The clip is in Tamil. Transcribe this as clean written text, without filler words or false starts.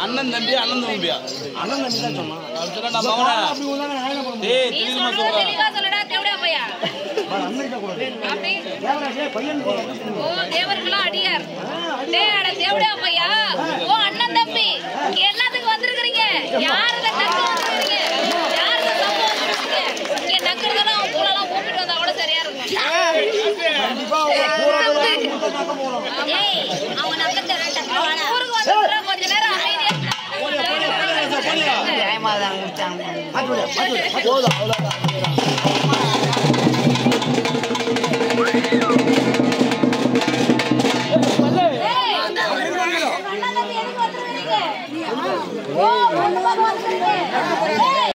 அண்ணன் தம்பி அண்ணன் தம்பியா அண்ணன் தம்பி தான் தேவர்களாம் அடியார் தேவடா பையா ஓ அண்ணன் தம்பி எல்லாத்துக்கும் வந்திருக்கிறீங்க யாரு வந்திருக்கிறீங்க யாரு இங்க நக்கிறதெல்லாம் பூலெல்லாம் கூப்பிட்டு வந்தா கூட சரியா இருக்கும் அவன் நக்கத்தை ஊருக்கு வந்து கொஞ்ச நேரம் அமைதியா